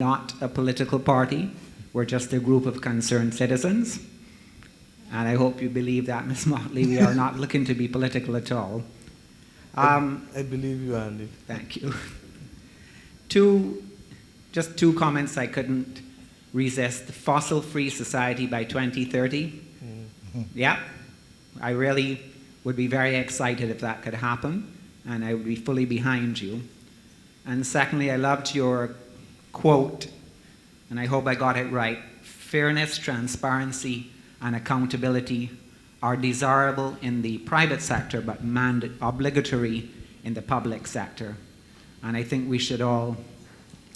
not a political party. We're just a group of concerned citizens. And I hope you believe that, Ms. Mottley. We are not looking to be political at all. I believe you, Andy. Thank you. Just two comments I couldn't resist. Fossil-free society by 2030. Mm-hmm. Yeah, I really would be very excited if that could happen, and I would be fully behind you. And secondly, I loved your quote, and I hope I got it right. Fairness, transparency, and accountability are desirable in the private sector, but obligatory in the public sector. And I think we should all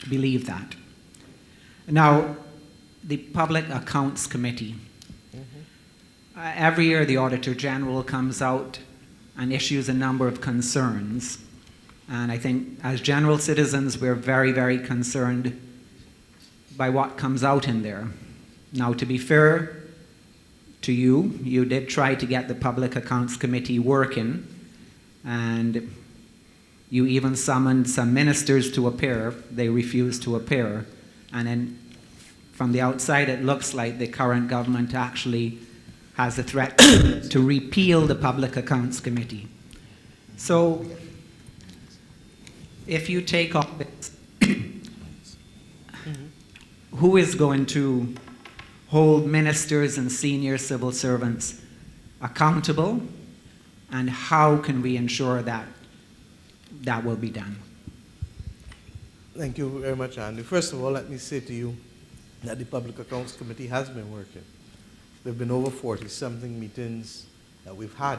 believe that. Now, the Public Accounts Committee. Every year the Auditor General comes out and issues a number of concerns. And I think as general citizens, we're very, very concerned by what comes out in there. Now, to be fair to you, you did try to get the Public Accounts Committee working, and you even summoned some ministers to appear. They refused to appear. And then from the outside, it looks like the current government actually has a threat to repeal the Public Accounts Committee. So, if you take up this, who is going to hold ministers and senior civil servants accountable, and how can we ensure that that will be done? Thank you very much, Andy. First of all, let me say to you that the Public Accounts Committee has been working. There have been over 40-something meetings that we've had.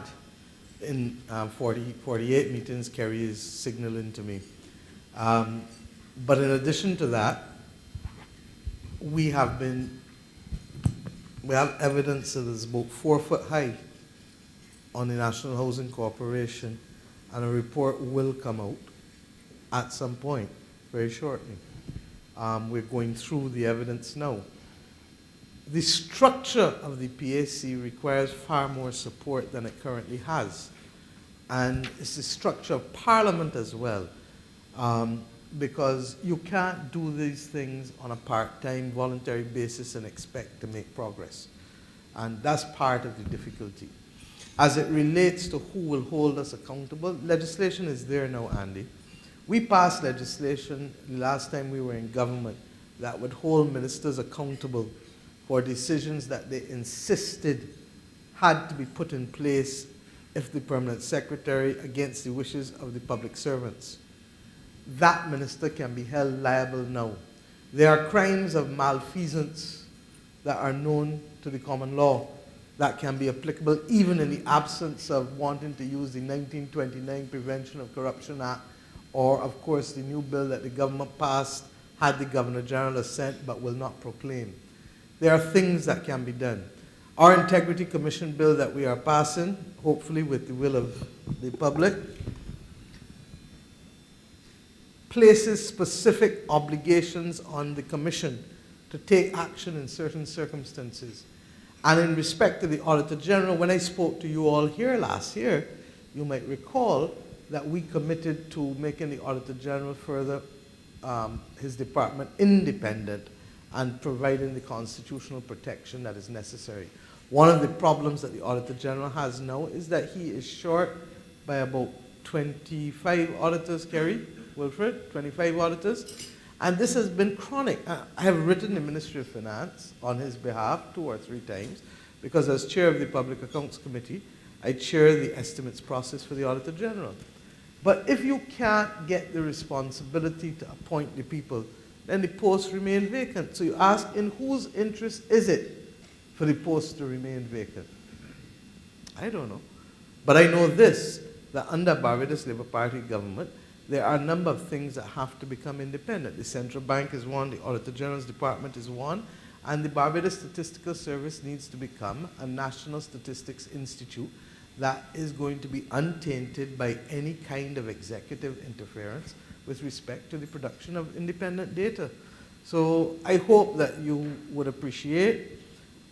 In 48 meetings, Kerry is signaling to me. But in addition to that, we have evidence that is about 4 foot high on the National Housing Corporation, and a report will come out at some point, very shortly. We're going through the evidence now. The structure of the PAC requires far more support than it currently has. And it's the structure of Parliament as well, because you can't do these things on a part-time, voluntary basis and expect to make progress. And that's part of the difficulty. As it relates to who will hold us accountable, legislation is there now, Andy. We passed legislation the last time we were in government that would hold ministers accountable for decisions that they insisted had to be put in place if the permanent secretary, against the wishes of the public servants. That minister can be held liable now. There are crimes of malfeasance that are known to the common law that can be applicable even in the absence of wanting to use the 1929 Prevention of Corruption Act, or of course the new bill that the government passed had the Governor General assent but will not proclaim. There are things that can be done. Our Integrity Commission bill that we are passing, hopefully with the will of the public, places specific obligations on the Commission to take action in certain circumstances. And in respect to the Auditor General, when I spoke to you all here last year, you might recall that we committed to making the Auditor General further his department independent and providing the constitutional protection that is necessary. One of the problems that the Auditor General has now is that he is short by about 25 auditors, Kerry, Wilfred, 25 auditors. And this has been chronic. I have written the Ministry of Finance on his behalf 2 or 3 times, because as chair of the Public Accounts Committee, I chair the estimates process for the Auditor General. But if you can't get the responsibility to appoint the people, then the posts remain vacant. So you ask, in whose interest is it for the post to remain vacant? I don't know. But I know this, that under Barbados Labour Party government, there are a number of things that have to become independent. The Central Bank is one, the Auditor General's Department is one, and the Barbados Statistical Service needs to become a National Statistics Institute that is going to be untainted by any kind of executive interference with respect to the production of independent data. So I hope that you would appreciate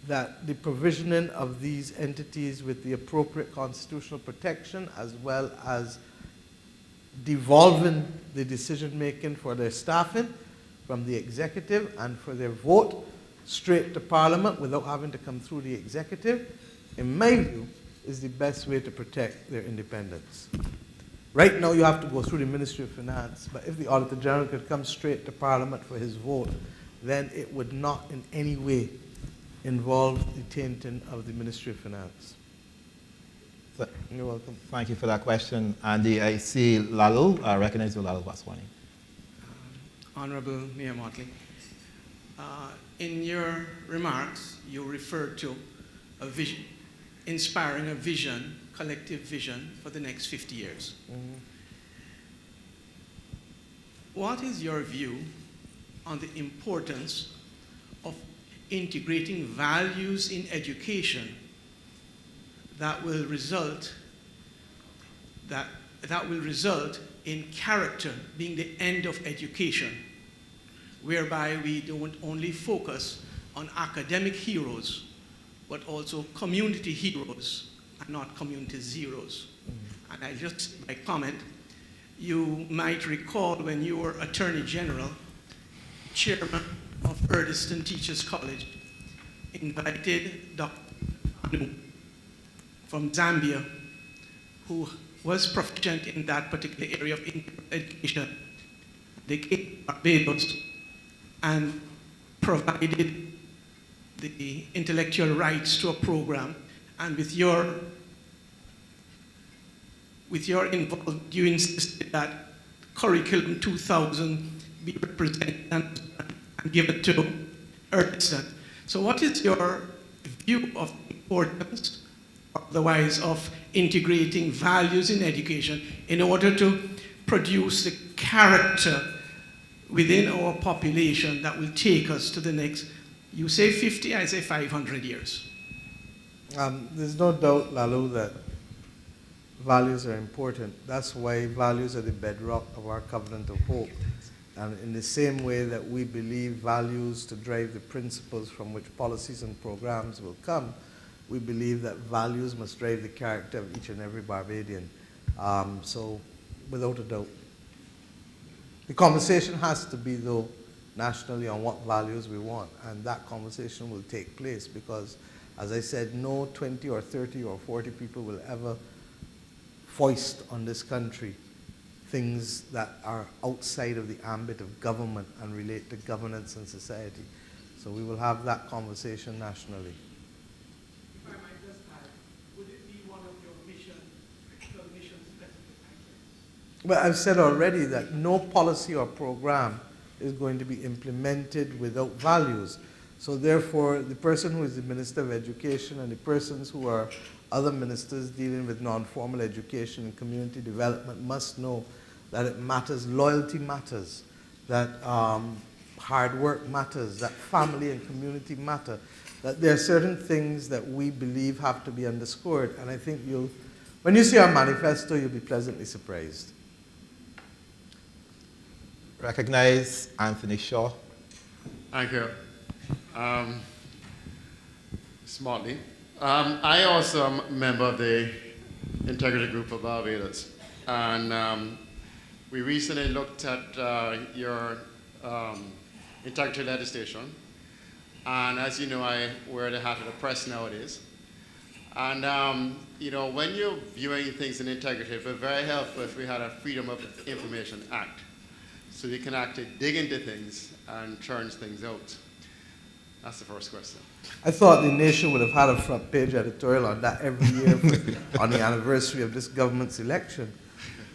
that the provisioning of these entities with the appropriate constitutional protection, as well as devolving the decision-making for their staffing from the executive and for their vote straight to Parliament without having to come through the executive, in my view, is the best way to protect their independence. Right now you have to go through the Ministry of Finance, but if the Auditor General could come straight to Parliament for his vote, then it would not in any way involve the tainting of the Ministry of Finance. You're welcome. Thank you for that question. Andy, I see Lalu. I recognize you, Lalu Vaswani. Honorable Mayor Mottley, in your remarks, you referred to a vision, inspiring a vision, collective vision for the next 50 years. Mm-hmm. What is your view on the importance of integrating values in education that will result in character being the end of education, whereby we don't only focus on academic heroes, but also community heroes and not community zeros? Mm-hmm. And I just, my comment, you might recall when you were Attorney General, Chairman of Erdiston Teachers College invited Dr. Anu from Zambia, who was proficient in that particular area of education. They came to Barbados and provided the intellectual rights to a program, and with your involvement, you insisted that Curriculum 2000 be represented and given to Erdiston. So what is your view of the importance, otherwise, of integrating values in education in order to produce the character within our population that will take us to the next, you say 50, I say 500 years? There's no doubt, Lalu, that values are important. That's why values are the bedrock of our covenant of hope. And in the same way that we believe values to drive the principles from which policies and programs will come, we believe that values must drive the character of each and every Barbadian. So, without a doubt. The conversation has to be, though, nationally on what values we want, and that conversation will take place because, as I said, no 20 or 30 or 40 people will ever foist on this country things that are outside of the ambit of government and relate to governance and society. So we will have that conversation nationally. If I might just add, would it be one of your mission-specific items? Well, I've said already that no policy or program is going to be implemented without values. So therefore, the person who is the Minister of Education and the persons who are other ministers dealing with non-formal education and community development must know that it matters, loyalty matters, that hard work matters, that family and community matter, that there are certain things that we believe have to be underscored. And I think when you see our manifesto, you'll be pleasantly surprised. Recognize Anthony Shaw. Thank you. Smartly. I also am a member of the Integrity Group of Barbados. And we recently looked at your integrity legislation. And as you know, I wear the hat of the press nowadays. And when you're viewing things in integrity, it would be very helpful if we had a Freedom of Information Act, so we can actually dig into things and churn things out. That's the first question. I thought the nation would have had a front page editorial on that every year on the anniversary of this government's election,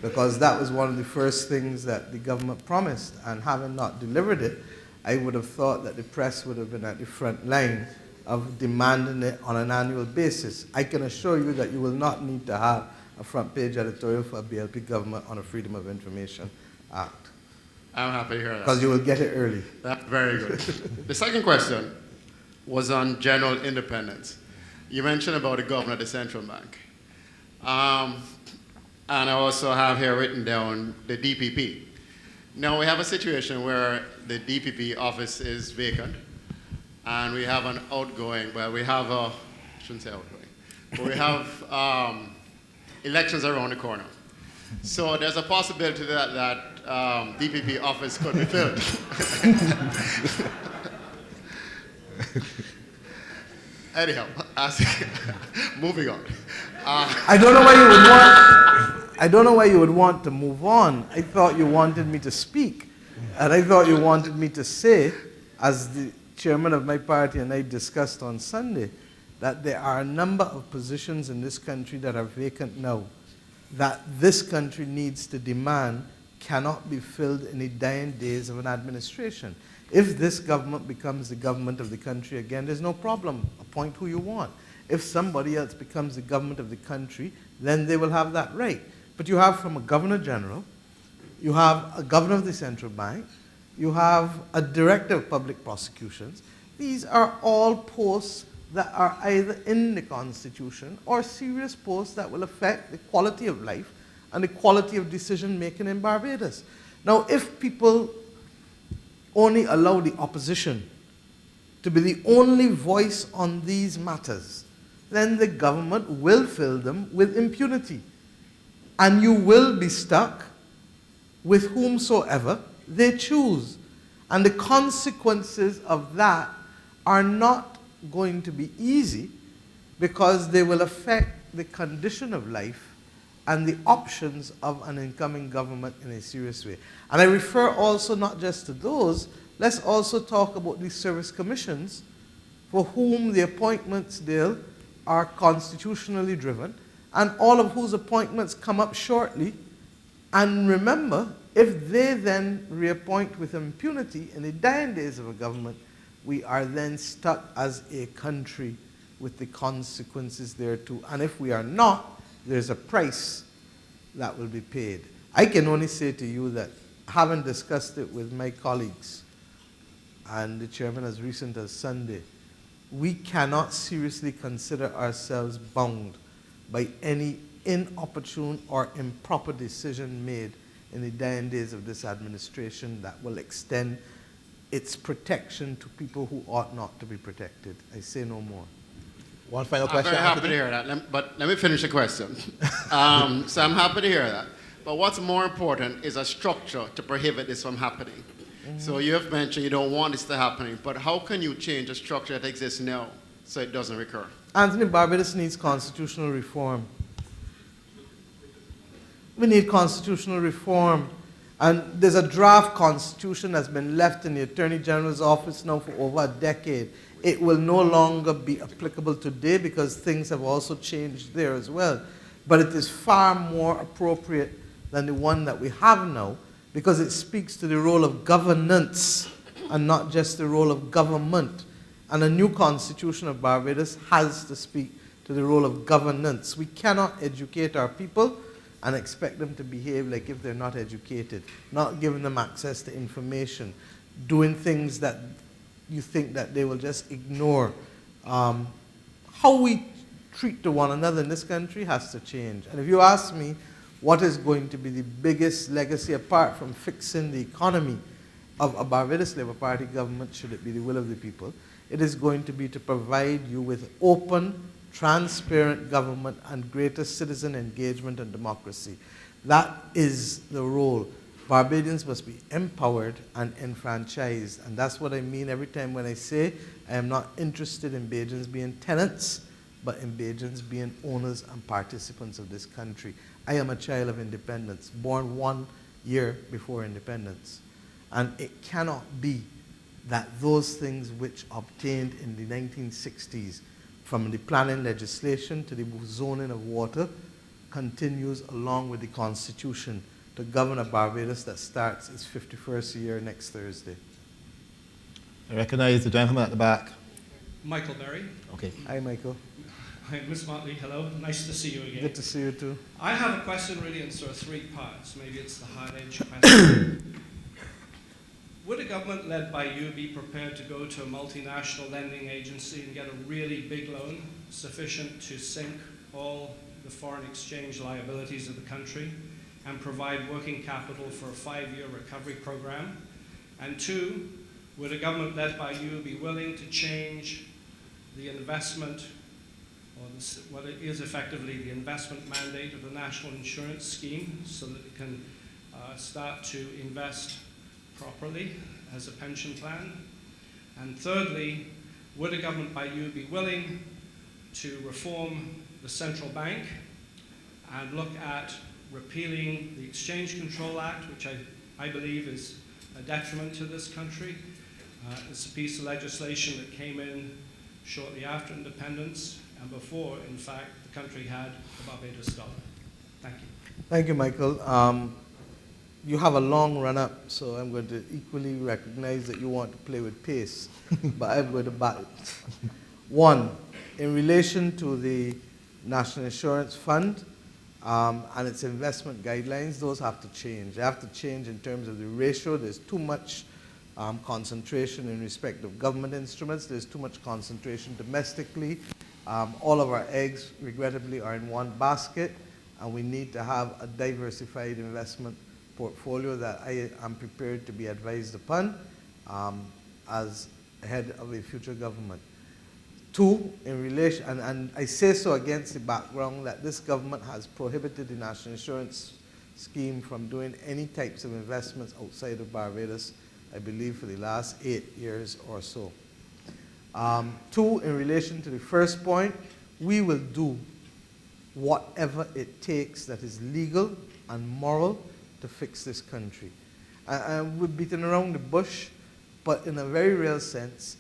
because that was one of the first things that the government promised, and having not delivered it, I would have thought that the press would have been at the front line of demanding it on an annual basis. I can assure you that you will not need to have a front page editorial for a BLP government on a Freedom of Information Act. I'm happy to hear that. Because you will get it early. That's very good. The second question was on general independence. You mentioned about the governor of the central bank. And I also have here written down the DPP. Now we have a situation where the DPP office is vacant, and we have an outgoing, well, we have a, I shouldn't say outgoing, but we have elections around the corner. So there's a possibility that DPP office could be filled. Anyhow, moving on. I don't know why you would want. I don't know why you would want to move on. I thought you wanted me to speak, and I thought you wanted me to say, as the chairman of my party and I discussed on Sunday, that there are a number of positions in this country that are vacant now, that this country needs to demand cannot be filled in the dying days of an administration. If this government becomes the government of the country again, there's no problem. Appoint who you want. If somebody else becomes the government of the country, then they will have that right. But you have from a governor general, you have a governor of the central bank, you have a director of public prosecutions. These are all posts that are either in the Constitution or serious posts that will affect the quality of life and the quality of decision making in Barbados. Now, if people only allow the opposition to be the only voice on these matters, then the government will fill them with impunity. And you will be stuck with whomsoever they choose. And the consequences of that are not going to be easy, because they will affect the condition of life and the options of an incoming government in a serious way. And I refer also not just to those, let's also talk about the service commissions, for whom the appointments there are constitutionally driven, and all of whose appointments come up shortly. And remember, if they then reappoint with impunity in the dying days of a government, we are then stuck as a country with the consequences thereto. And if we are not, there's a price that will be paid. I can only say to you that, having discussed it with my colleagues and the chairman as recent as Sunday, we cannot seriously consider ourselves bound by any inopportune or improper decision made in the dying days of this administration that will extend its protection to people who ought not to be protected. I say no more. One final I'm question. very happy to hear that, but let me finish the question. So I'm happy to hear that. But what's more important is a structure to prohibit this from happening. So you have mentioned you don't want this to happen, but how can you change a structure that exists now so it doesn't recur? Anthony, Barbados needs constitutional reform. We need constitutional reform. And there's a draft constitution that's been left in the Attorney General's office now for over a decade. It will no longer be applicable today because things have also changed there as well. But it is far more appropriate than the one that we have now, because it speaks to the role of governance and not just the role of government. And a new constitution of Barbados has to speak to the role of governance. We cannot educate our people and expect them to behave like if they're not educated, not giving them access to information, doing things that you think that they will just ignore. How we treat to one another in this country has to change. And if you ask me what is going to be the biggest legacy apart from fixing the economy of a Barbados Labour Party government, should it be the will of the people, it is going to be to provide you with open, transparent government and greater citizen engagement and democracy. That is the role. Barbadians must be empowered and enfranchised. And that's what I mean every time when I say I am not interested in Bajans being tenants, but in Bajans being owners and participants of this country. I am a child of independence, born 1 year before independence. And it cannot be that those things which obtained in the 1960s, from the planning legislation to the zoning of water, continues along with the Constitution to govern a Barbados that starts its 51st year next Thursday. I recognize the gentleman at the back. Michael Berry. Okay. Hi, Michael. Hi, Ms. Mottley, hello. Nice to see you again. Good to see you too. I have a question really in sort of 3 parts. Maybe it's the hard-edge question. Would a government led by you be prepared to go to a multinational lending agency and get a really big loan sufficient to sink all the foreign exchange liabilities of the country and provide working capital for a 5-year recovery program? And 2, would a government led by you be willing to change the investment, or what is effectively the investment mandate of the National Insurance Scheme, so that it can start to invest properly as a pension plan? And thirdly, would a government by you be willing to reform the central bank and look at repealing the Exchange Control Act, which I believe is a detriment to this country? It's a piece of legislation that came in shortly after independence and before, in fact, the country had the Barbados dollar. Thank you. Thank you, Michael. You have a long run-up, so I'm going to equally recognize that you want to play with pace, but I'm going to bat it. One, in relation to the National Insurance Fund and its investment guidelines, those have to change. They have to change in terms of the ratio. There's too much concentration in respect of government instruments. There's too much concentration domestically. All of our eggs, regrettably, are in one basket, and we need to have a diversified investment portfolio that I am prepared to be advised upon as head of a future government. Two, in relation, and I say so against the background that this government has prohibited the National Insurance Scheme from doing any types of investments outside of Barbados, I believe, for the last 8 years or so. Two, in relation to the first point, we will do whatever it takes that is legal and moral to fix this country. And we're beating around the bush, but in a very real sense,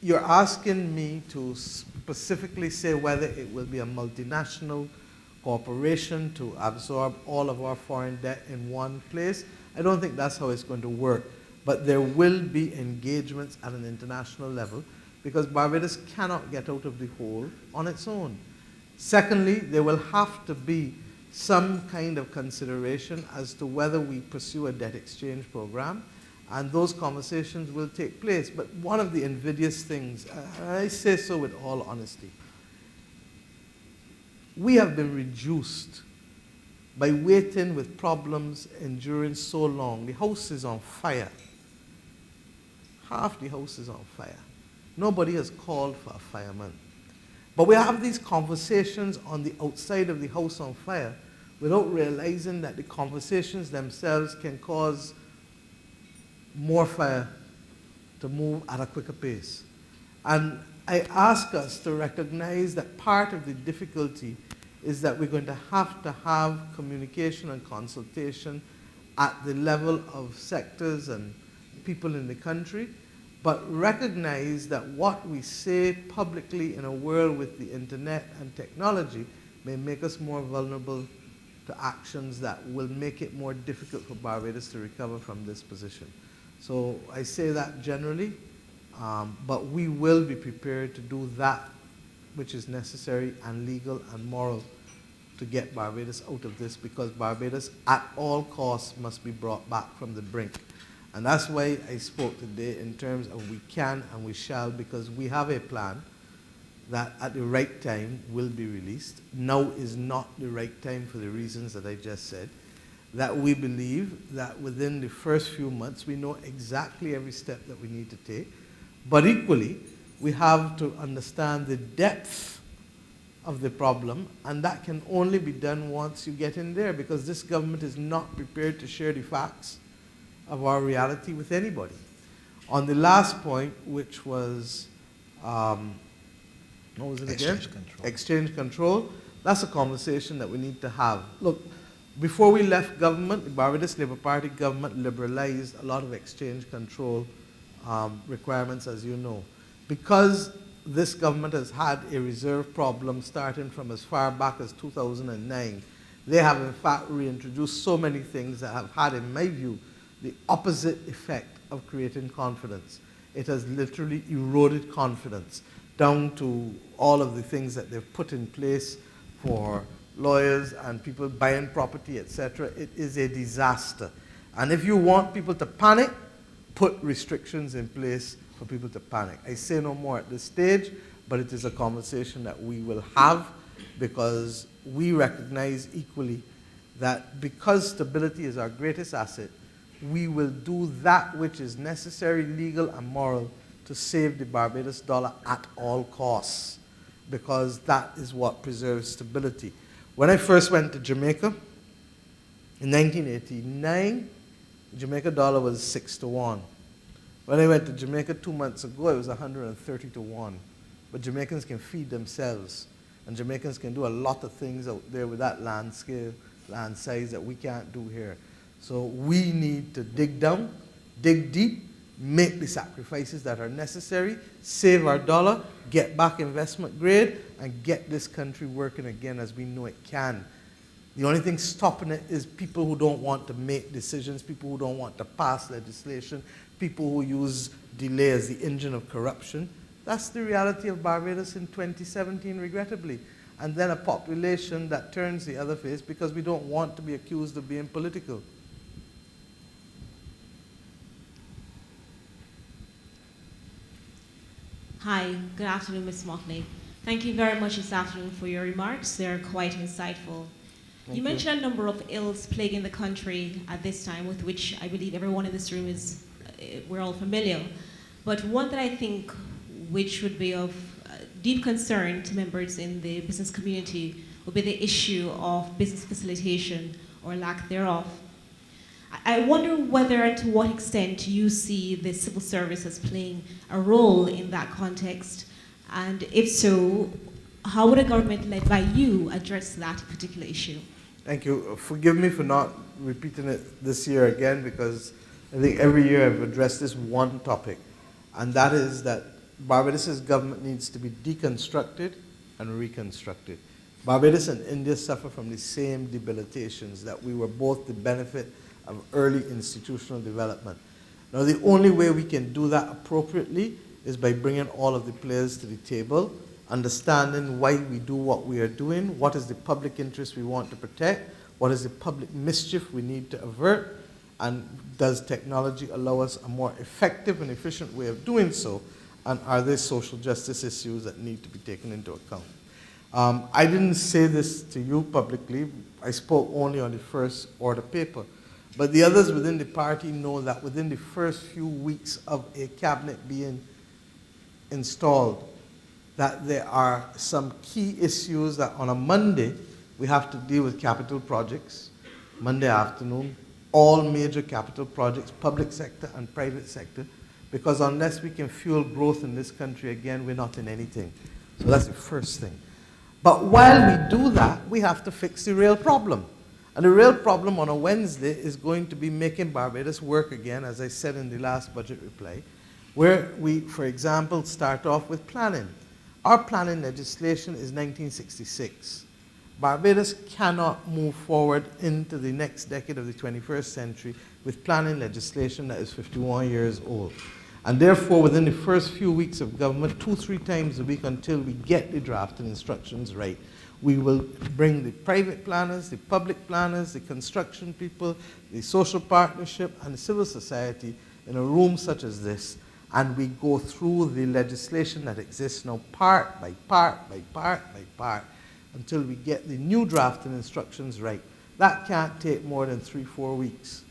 you're asking me to specifically say whether it will be a multinational corporation to absorb all of our foreign debt in one place. I don't think that's how it's going to work. But there will be engagements at an international level because Barbados cannot get out of the hole on its own. Secondly, there will have to be some kind of consideration as to whether we pursue a debt exchange program, and those conversations will take place. But one of the invidious things, and I say so with all honesty, we have been reduced by waiting with problems enduring so long. The house is on fire. Half the house is on fire. Nobody has called for a fireman. But we have these conversations on the outside of the house on fire without realizing that the conversations themselves can cause more fire to move at a quicker pace. And I ask us to recognize that part of the difficulty is that we're going to have communication and consultation at the level of sectors and people in the country, but recognize that what we say publicly in a world with the internet and technology may make us more vulnerable to actions that will make it more difficult for Barbados to recover from this position. So I say that generally, but we will be prepared to do that which is necessary and legal and moral to get Barbados out of this, because Barbados at all costs must be brought back from the brink. And that's why I spoke today in terms of we can and we shall, because we have a plan that at the right time will be released. Now is not the right time for the reasons that I just said. That we believe that within the first few months we know exactly every step that we need to take. But equally, we have to understand the depth of the problem, and that can only be done once you get in there, because this government is not prepared to share the facts of our reality with anybody. On the last point, which was, what was it again? Exchange control. Exchange control. That's a conversation that we need to have. Look, before we left government, the Barbados Labour Party government liberalized a lot of exchange control requirements, as you know. Because this government has had a reserve problem starting from as far back as 2009, they have in fact reintroduced so many things that have had, in my view, the opposite effect of creating confidence. It has literally eroded confidence down to all of the things that they've put in place for lawyers and people buying property, etc. It is a disaster. And if you want people to panic, put restrictions in place for people to panic. I say no more at this stage, but it is a conversation that we will have, because we recognize equally that because stability is our greatest asset, we will do that which is necessary, legal, and moral to save the Barbados dollar at all costs, because that is what preserves stability. When I first went to Jamaica, In 1989, the Jamaica dollar was 6 to 1. When I went to Jamaica 2 months ago, it was 130 to 1. But Jamaicans can feed themselves. And Jamaicans can do a lot of things out there with that land scale, land size that we can't do here. So we need to dig down, dig deep, make the sacrifices that are necessary, save our dollar, get back investment grade, and get this country working again as we know it can. The only thing stopping it is people who don't want to make decisions, people who don't want to pass legislation, people who use delay as the engine of corruption. That's the reality of Barbados in 2017, regrettably. And then a population that turns the other face because we don't want to be accused of being political. Hi, good afternoon, Ms. Mottley. Thank you very much this afternoon for your remarks. They're quite insightful. You mentioned a number of ills plaguing the country at this time, with which I believe everyone in this room is, we're all familiar. But one that I think which would be of deep concern to members in the business community would be the issue of business facilitation or lack thereof. I wonder whether and to what extent you see the civil service as playing a role in that context, and if so, how would a government led by you address that particular issue? Thank you. Forgive me for not repeating it this year again, because I think every year I've addressed this one topic, and that is that Barbados' government needs to be deconstructed and reconstructed. Barbados and India suffer from the same debilitations, that we were both the benefit of early institutional development. Now, the only way we can do that appropriately is by bringing all of the players to the table, understanding why we do what we are doing, what is the public interest we want to protect, what is the public mischief we need to avert, and does technology allow us a more effective and efficient way of doing so, and are there social justice issues that need to be taken into account? I didn't say this to you publicly. I spoke only on the first order paper. But the others within the party know that within the first few weeks of a cabinet being installed, that there are some key issues that on a Monday, we have to deal with capital projects, Monday afternoon, all major capital projects, public sector and private sector, because unless we can fuel growth in this country again, we're not in anything. So that's the first thing. But while we do that, we have to fix the real problem. And the real problem on a Wednesday is going to be making Barbados work again, as I said in the last budget reply, where we, for example, start off with planning. Our planning legislation is 1966. Barbados cannot move forward into the next decade of the 21st century with planning legislation that is 51 years old. And therefore, within the first few weeks of government, 2-3 times a week until we get the draft and instructions right, we will bring the private planners, the public planners, the construction people, the social partnership, and the civil society in a room such as this, and we go through the legislation that exists now part by part by part by part until we get the new draft and instructions right. That can't take more than 3-4 weeks.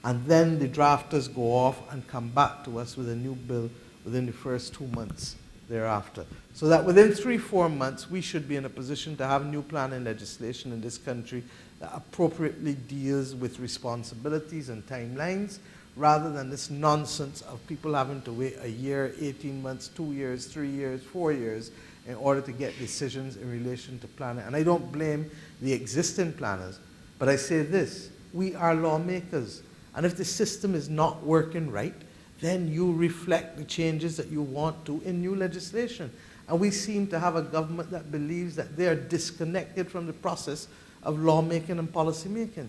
And then the drafters go off and come back to us with a new bill within the first 2 months thereafter. So that within 3-4 months, we should be in a position to have new planning legislation in this country that appropriately deals with responsibilities and timelines, rather than this nonsense of people having to wait a year, 18 months, 2 years, 3 years, 4 years in order to get decisions in relation to planning. And I don't blame the existing planners, but I say this, we are lawmakers. And if the system is not working right, then you reflect the changes that you want to in new legislation. And we seem to have a government that believes that they are disconnected from the process of lawmaking and policymaking.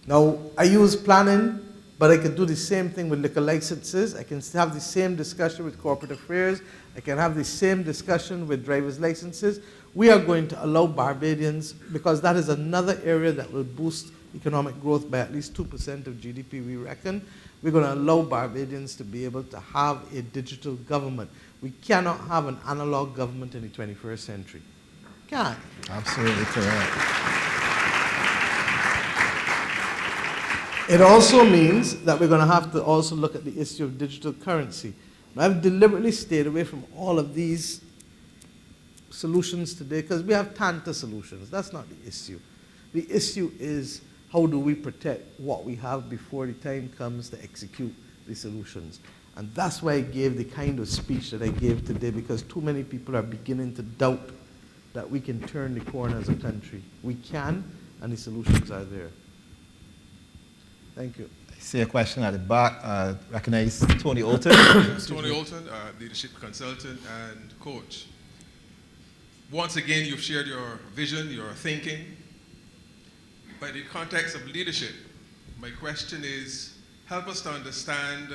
Now, I use planning, but I could do the same thing with liquor licenses. I can have the same discussion with corporate affairs. I can have the same discussion with driver's licenses. We are going to allow Barbadians, because that is another area that will boost economic growth by at least 2% of GDP, we reckon. We're going to allow Barbadians to be able to have a digital government. We cannot have an analog government in the 21st century. Can't. Absolutely correct. It also means that we're going to have to also look at the issue of digital currency. Now, I've deliberately stayed away from all of these solutions today because we have Tanta solutions. That's not the issue. The issue is how do we protect what we have before the time comes to execute the solutions. And that's why I gave the kind of speech that I gave today, because too many people are beginning to doubt that we can turn the corner as a country. We can, and the solutions are there. Thank you. I see a question at the back. Recognize Tony Olton. Tony Olton, leadership consultant and coach. Once again, you've shared your vision, your thinking. But in the context of leadership, my question is, help us to understand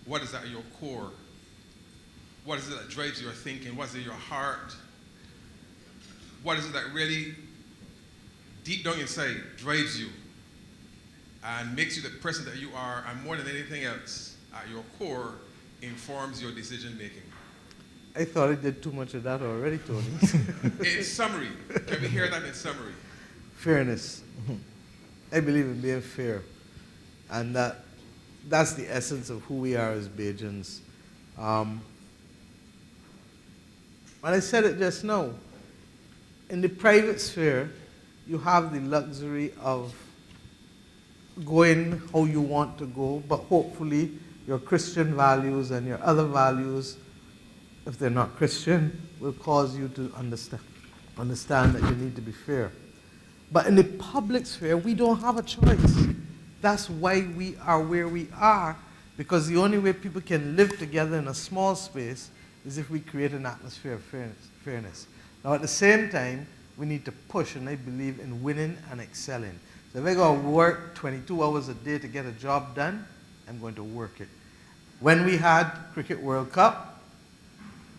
what is at your core. What is it that drives your thinking? What is it in your heart? What is it that really, deep down inside, drives you and makes you the person that you are, and more than anything else, at your core, informs your decision making? I thought I did too much of that already, Tony. In summary, can we hear that in summary? Fairness. I believe in being fair. And that's the essence of who we are as Bajans. And I said it just now. In the private sphere, you have the luxury of going how you want to go, but hopefully your Christian values and your other values, if they're not Christian, will cause you to understand that you need to be fair. But in the public sphere, we don't have a choice. That's why we are where we are, because the only way people can live together in a small space is if we create an atmosphere of fairness. Now, at the same time, we need to push, and I believe in winning and excelling. So if I go to work 22 hours a day to get a job done, I'm going to work it. When we had Cricket World Cup,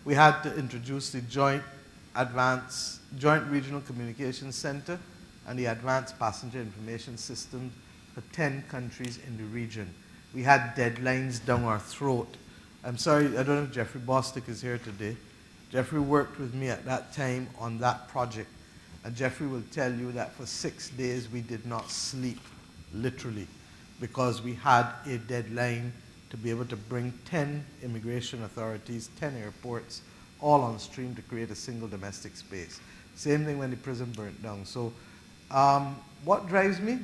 we had to introduce the Joint Regional Communications Center and the Advanced Passenger Information System for 10 countries in the region. We had deadlines down our throat. I'm sorry, I don't know if Jeffrey Bostick is here today. Jeffrey worked with me at that time on that project. And Jeffrey will tell you that for 6 days we did not sleep, literally, because we had a deadline to be able to bring 10 immigration authorities, 10 airports, all on stream to create a single domestic space. Same thing when the prison burnt down. So what drives me?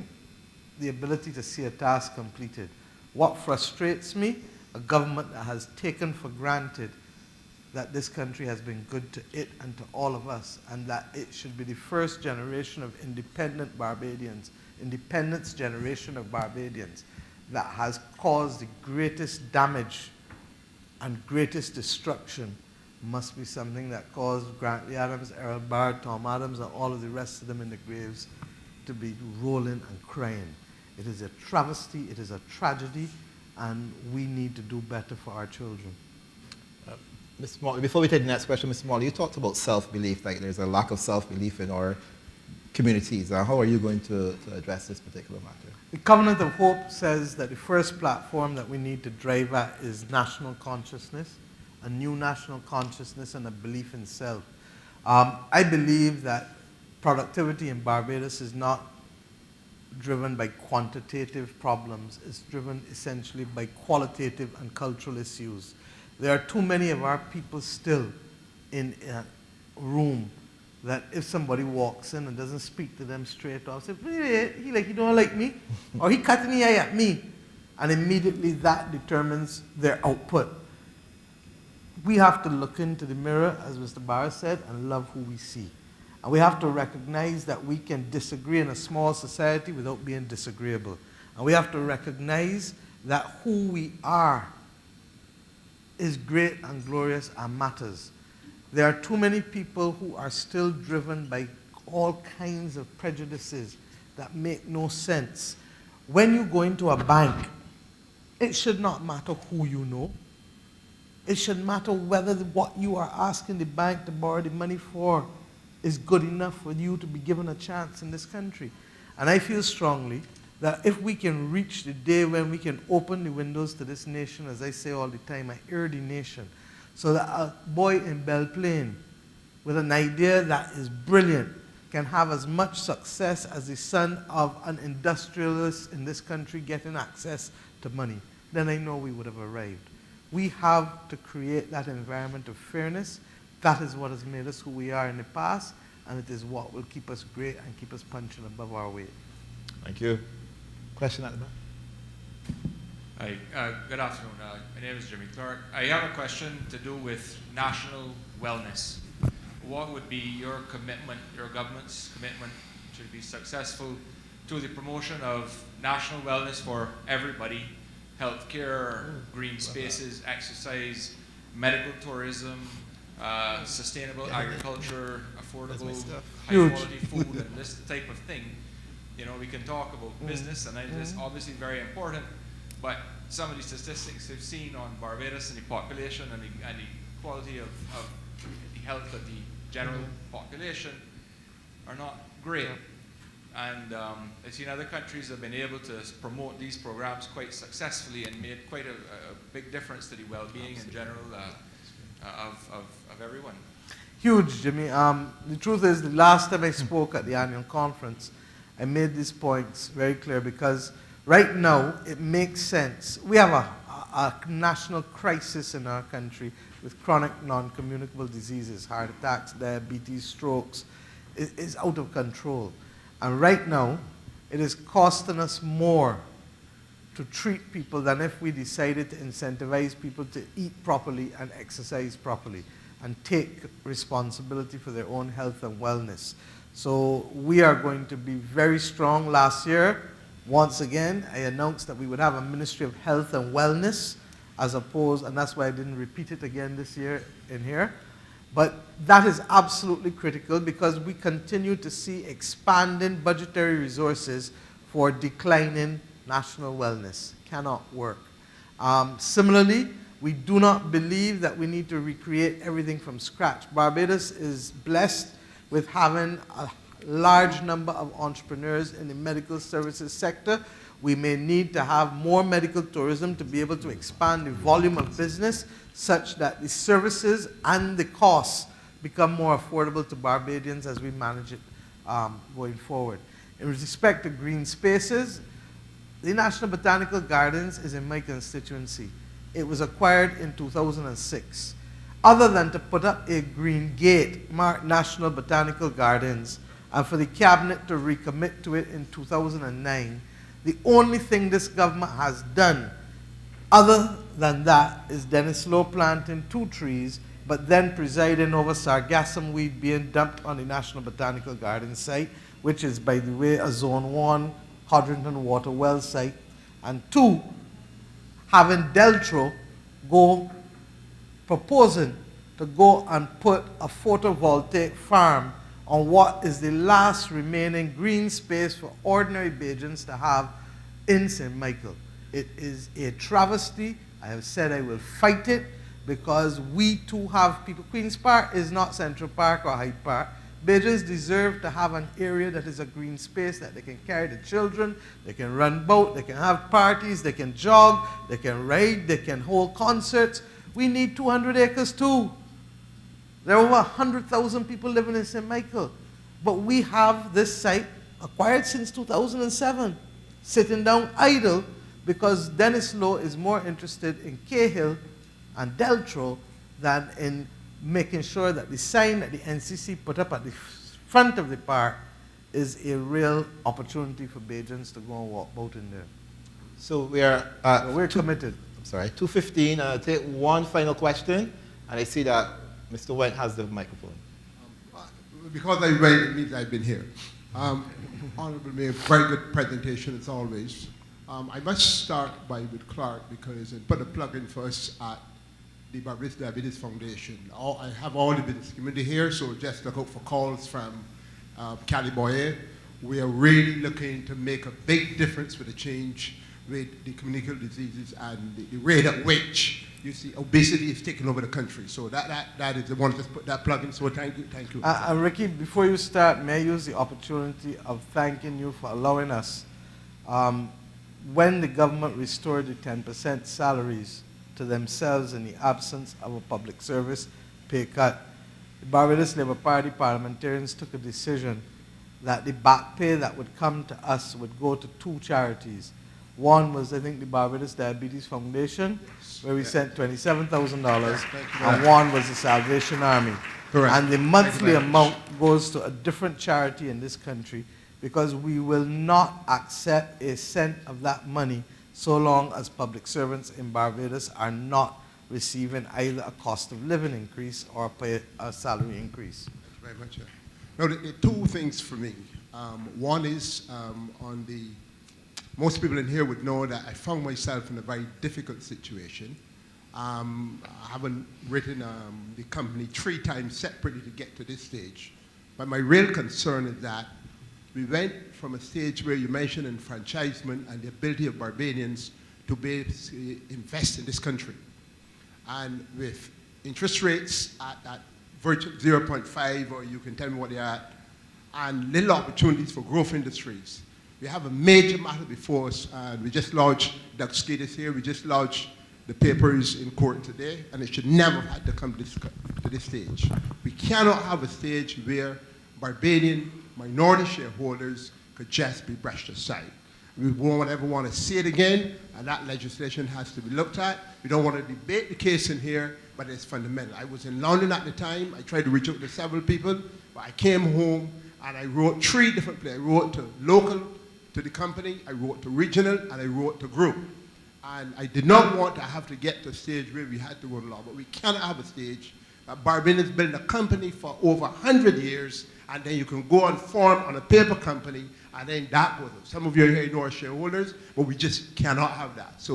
The ability to see a task completed. What frustrates me? A government that has taken for granted that this country has been good to it and to all of us, and that it should be the first generation of independent Barbadians, independence generation of Barbadians, that has caused the greatest damage and greatest destruction must be something that caused Grantley Adams, Errol Bard, Tom Adams, and all of the rest of them in the graves to be rolling and crying. It is a travesty, it is a tragedy, and we need to do better for our children. Ms. Mottley, before we take the next question, Ms. Mottley, you talked about self-belief, like there's a lack of self-belief in our communities. How are you going to address this particular matter? The Covenant of Hope says that the first platform that we need to drive at is national consciousness, a new national consciousness and a belief in self. I believe that productivity in Barbados is not driven by quantitative problems. It's driven essentially by qualitative and cultural issues. There are too many of our people still in a room that if somebody walks in and doesn't speak to them straight off, say, hey, he don't like me, or he cutting the eye at me, and immediately that determines their output. We have to look into the mirror, as Mr. Barr said, and love who we see. And we have to recognize that we can disagree in a small society without being disagreeable. And we have to recognize that who we are is great and glorious and matters. There are too many people who are still driven by all kinds of prejudices that make no sense. When you go into a bank, it should not matter who you know. It should matter whether what you are asking the bank to borrow the money for is good enough for you to be given a chance in this country. And I feel strongly that if we can reach the day when we can open the windows to this nation, as I say all the time, I hear the nation, so that a boy in Belle Plaine with an idea that is brilliant can have as much success as the son of an industrialist in this country getting access to money, then I know we would have arrived. We have to create that environment of fairness. That is what has made us who we are in the past, and it is what will keep us great and keep us punching above our weight. Thank you. Question at the back? Hi, good afternoon. My name is Jimmy Clark. I have a question to do with national wellness. What would be your commitment, your government's commitment to be successful to the promotion of national wellness for everybody? Healthcare, green spaces, exercise, medical tourism, sustainable agriculture, affordable, high-quality food, and this type of thing. You know, we can talk about business, and it's obviously very important, but some of the statistics we've seen on Barbados and the population and the quality of the health of the general population are not great. And I've seen other countries have been able to promote these programs quite successfully and made quite a big difference to the well-being in general of everyone. Huge, Jimmy. The truth is, the last time I spoke at the annual conference, I made these points very clear because right now it makes sense. We have a national crisis in our country with chronic non-communicable diseases, heart attacks, diabetes, strokes. It is out of control. And right now, it is costing us more to treat people than if we decided to incentivize people to eat properly and exercise properly and take responsibility for their own health and wellness. So we are going to be very strong. Last year, once again, I announced that we would have a Ministry of Health and Wellness as opposed, and that's why I didn't repeat it again this year in here. But that is absolutely critical because we continue to see expanding budgetary resources for declining national wellness. Cannot work. Similarly, we do not believe that we need to recreate everything from scratch. Barbados is blessed with having a large number of entrepreneurs in the medical services sector. We may need to have more medical tourism to be able to expand the volume of business such that the services and the costs become more affordable to Barbadians as we manage it going forward. In respect to green spaces, the National Botanical Gardens is in my constituency. It was acquired in 2006. Other than to put up a green gate marked National Botanical Gardens and for the cabinet to recommit to it in 2009, the only thing this government has done other than that is Dennis Lowe planting 2 trees, but then presiding over sargassum weed being dumped on the National Botanical Garden site, which is, by the way, a Zone 1 Codrington water well site. And 2, having Deltro proposing to go and put a photovoltaic farm on what is the last remaining green space for ordinary Bajans to have in St. Michael. It is a travesty. I have said I will fight it because we too have people. Queen's Park is not Central Park or Hyde Park. Bajans deserve to have an area that is a green space that they can carry the children, they can run boat, they can have parties, they can jog, they can ride, they can hold concerts. We need 200 acres too. There are over 100,000 people living in St. Michael. But we have this site acquired since 2007, sitting down idle because Dennis Lowe is more interested in Cahill and Deltro than in making sure that the sign that the NCC put up at the front of the park is a real opportunity for Bajans to go and walk boat in there. So we are we're committed. I'm sorry, 2:15. I'll take one final question, and I see that Mr. Went has the microphone. Because I read, it means I've been here. Honorable Mayor, very good presentation as always. I must start with Clark because I put a plug in first at the Barbados Diabetes Foundation. I have all the business community here, so just look out for calls from Cali Boyer. We are really looking to make a big difference with the change with the communicable diseases and the rate at which you see obesity is taking over the country. So that is, I wanted to put that plug in, so thank you. Ricky, before you start, may I use the opportunity of thanking you for allowing us, when the government restored the 10% salaries to themselves in the absence of a public service pay cut, the Barbados Labour Party parliamentarians took a decision that the back pay that would come to us would go to 2 charities. One was, I think, the Barbados Diabetes Foundation, where we sent $27,000, and one was the Salvation Army. Correct. And the monthly amount goes to a different charity in this country, because we will not accept a cent of that money so long as public servants in Barbados are not receiving either a cost of living increase or a salary increase. Very much. Now, the two things for me. One is on the, most people in here would know that I found myself in a very difficult situation. I haven't written the company 3 times separately to get to this stage. But my real concern is that we went from a stage where you mentioned enfranchisement and the ability of Barbadians to be able to invest in this country. And with interest rates at virtually 0.5, or you can tell me what they are at, and little opportunities for growth industries. We have a major matter before us, and we just launched, Dr. Skate is here, we just launched the papers in court today, and it should never have had to come to this stage. We cannot have a stage where Barbadian minority shareholders could just be brushed aside. We won't ever want to see it again, and that legislation has to be looked at. We don't want to debate the case in here, but it's fundamental. I was in London at the time. I tried to reach out to several people, but I came home and I wrote 3 different places. I wrote to local, to the company, I wrote to regional, and I wrote to group. And I did not want to have to get to a stage where we had to go to law, but we cannot have a stage that Barbadians built a company for over 100 years, and then you can go and form on a paper company, and then that was it. Some of you here know our shareholders, but we just cannot have that. So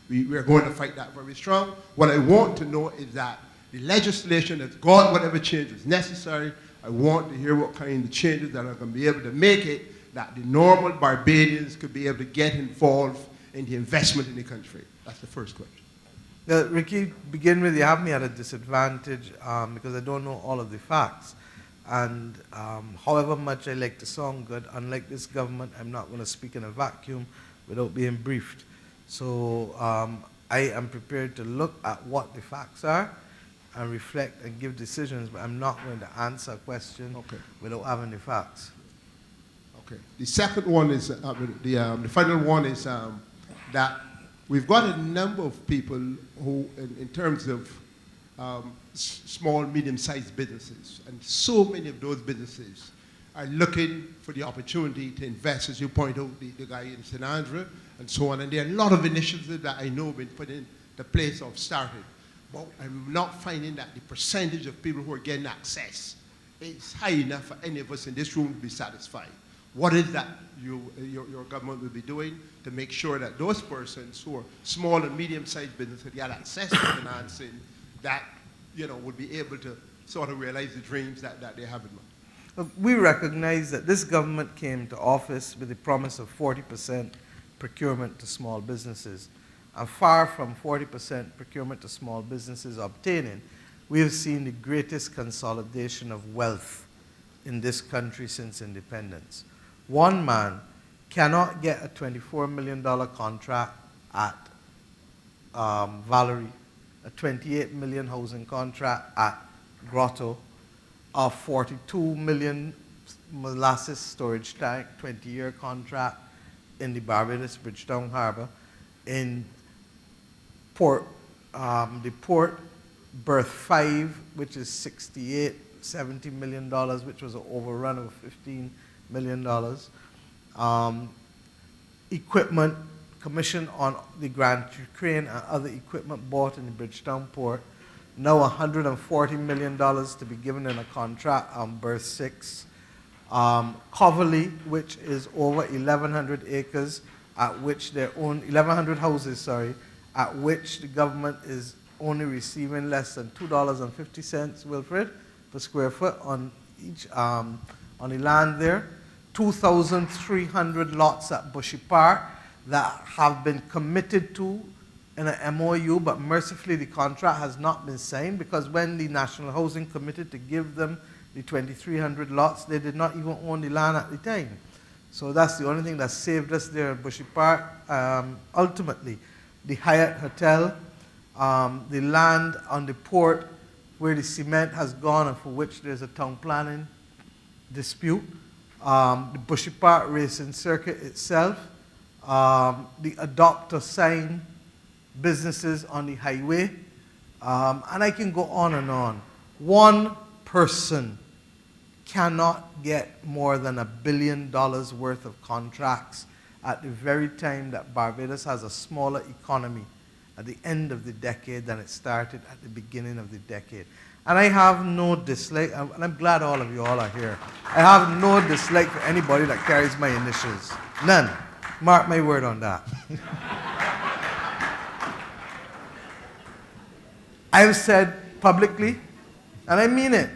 we are going to fight that very strong. What I want to know is that the legislation has got whatever changes necessary. I want to hear what kind of changes that are going to be able to make it that the normal Barbadians could be able to get involved in the investment in the country. That's the first question. Ricky, begin with, you have me at a disadvantage because I don't know all of the facts. And however much I like to sound good, unlike this government, I'm not going to speak in a vacuum without being briefed. So I am prepared to look at what the facts are and reflect and give decisions, but I'm not going to answer a question without having the facts. Okay. The second one is, the final one is that we've got a number of people who, in terms of small, medium-sized businesses, and so many of those businesses are looking for the opportunity to invest, as you point out, the guy in St. Andrew and so on. And there are a lot of initiatives that I know have been put into place or started. But I'm not finding that the percentage of people who are getting access is high enough for any of us in this room to be satisfied. What is that your government will be doing to make sure that those persons who are small and medium-sized businesses get access to financing that would be able to sort of realize the dreams that they have in mind? Look, we recognize that this government came to office with the promise of 40% procurement to small businesses. And far from 40% procurement to small businesses obtaining, we have seen the greatest consolidation of wealth in this country since independence. One man cannot get a $24 million contract at Valerie, a $28 million housing contract at Grotto, a $42 million molasses storage tank, 20-year contract in the Barbados Bridgetown Harbor, in the port berth 5, which is $70 million, which was an overrun of $15 million. Equipment commissioned on the Grand Ukraine and other equipment bought in the Bridgetown port. Now $140 million to be given in a contract on berth 6. Coverley, which is over 1,100 acres, at which they own 1,100 houses, sorry, at which the government is only receiving less than $2.50, Wilfred, per square foot on each on the land there. 2,300 lots at Bushy Park that have been committed to in an MOU, but mercifully the contract has not been signed, because when the National Housing committed to give them the 2,300 lots, they did not even own the land at the time. So that's the only thing that saved us there at Bushy Park. Ultimately, the Hyatt Hotel, the land on the port where the cement has gone and for which there's a town planning dispute, the Bushy Park Racing Circuit itself, the adopt or sign businesses on the highway, and I can go on and on. One person cannot get more than $1 billion worth of contracts at the very time that Barbados has a smaller economy at the end of the decade than it started at the beginning of the decade. And I have no dislike, and I'm glad all of you all are here. I have no dislike for anybody that carries my initials. None. Mark my word on that. I've said publicly, and I mean it,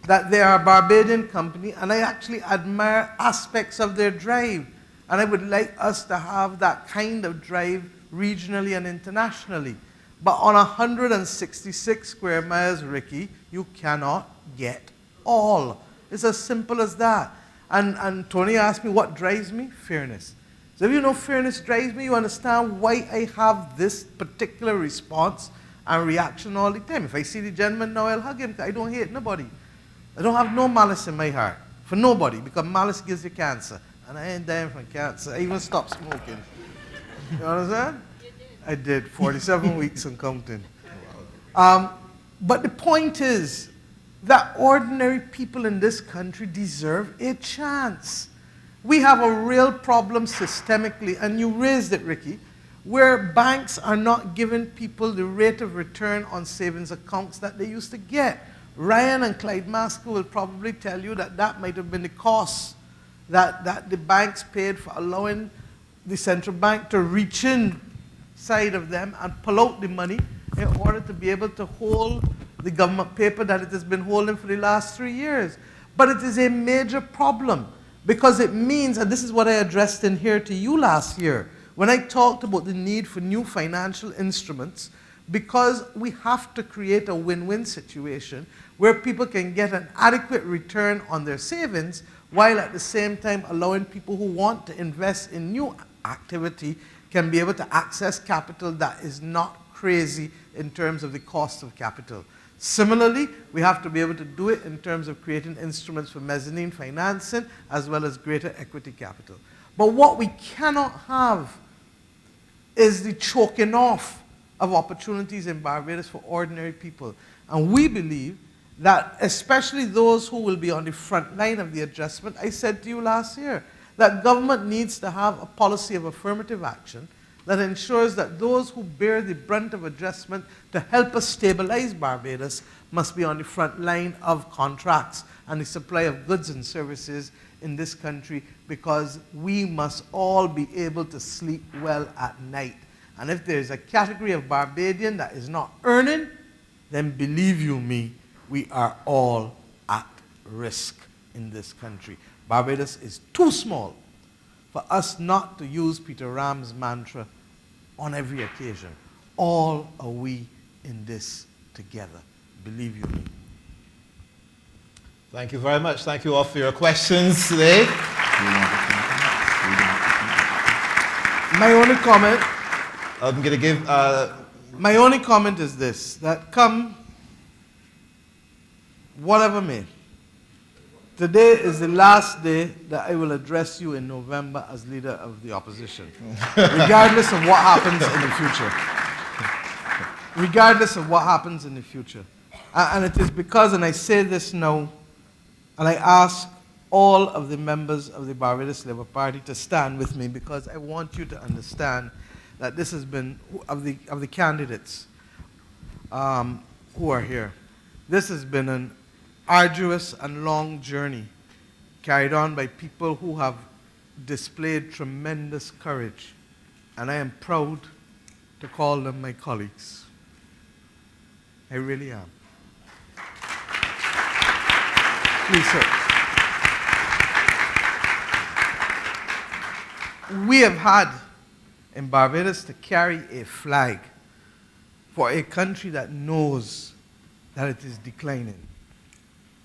that they are a Barbadian company, and I actually admire aspects of their drive. And I would like us to have that kind of drive regionally and internationally. But on 166 square miles, Ricky, you cannot get all. It's as simple as that. And Tony asked me what drives me? Fairness. So if you know fairness drives me, you understand why I have this particular response and reaction all the time. If I see the gentleman now, I'll hug him. I don't hate nobody. I don't have no malice in my heart for nobody, because malice gives you cancer. And I ain't dying from cancer. I even stopped smoking. You understand? I did 47 weeks and counting. But the point is that ordinary people in this country deserve a chance. We have a real problem systemically, and you raised it, Ricky, where banks are not giving people the rate of return on savings accounts that they used to get. Ryan and Clyde Maskell will probably tell you that that might have been the cost that the banks paid for allowing the central bank to reach in side of them and pull out the money in order to be able to hold the government paper that it has been holding for the last 3 years. But it is a major problem, because it means, and this is what I addressed in here to you last year, when I talked about the need for new financial instruments, because we have to create a win-win situation where people can get an adequate return on their savings, while at the same time allowing people who want to invest in new activity can be able to access capital that is not crazy in terms of the cost of capital. Similarly, we have to be able to do it in terms of creating instruments for mezzanine financing as well as greater equity capital. But what we cannot have is the choking off of opportunities in Barbados for ordinary people. And we believe that especially those who will be on the front line of the adjustment, I said to you last year, that government needs to have a policy of affirmative action that ensures that those who bear the brunt of adjustment to help us stabilize Barbados must be on the front line of contracts and the supply of goods and services in this country, because we must all be able to sleep well at night. And if there is a category of Barbadian that is not earning, then believe you me, we are all at risk in this country. Barbados is too small for us not to use Peter Ram's mantra on every occasion. All are we in this together. Believe you me. Thank you very much. Thank you all for your questions today. My only comment, I'm going to give... my only comment is this, that come whatever may, today is the last day that I will address you in November as leader of the opposition, regardless of what happens in the future. Regardless of what happens in the future. And it is because, and I say this now, and I ask all of the members of the Barbados Labour Party to stand with me, because I want you to understand that this has been, of the candidates who are here, this has been an arduous and long journey carried on by people who have displayed tremendous courage, and I am proud to call them my colleagues. I really am. Please, sir. We have had in Barbados to carry a flag for a country that knows that it is declining.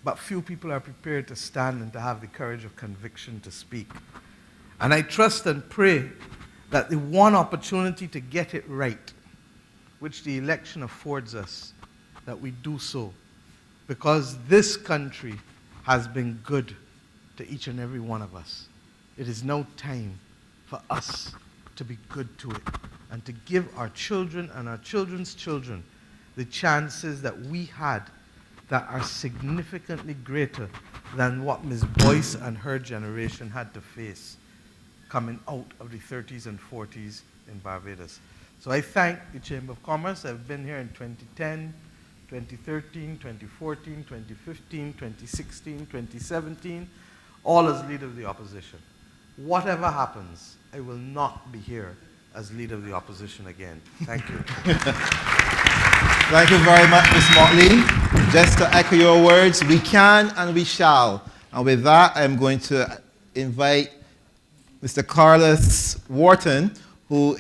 But few people are prepared to stand and to have the courage of conviction to speak. And I trust and pray that the one opportunity to get it right, which the election affords us, that we do so. Because this country has been good to each and every one of us. It is now time for us to be good to it and to give our children and our children's children the chances that we had that are significantly greater than what Ms. Boyce and her generation had to face coming out of the 30s and 40s in Barbados. So I thank the Chamber of Commerce. I've been here in 2010, 2013, 2014, 2015, 2016, 2017, all as leader of the opposition. Whatever happens, I will not be here as leader of the opposition again. Thank you. Thank you very much, Ms. Mottley. Just to echo your words, we can and we shall. And with that, I'm going to invite Mr. Carlos Wharton, who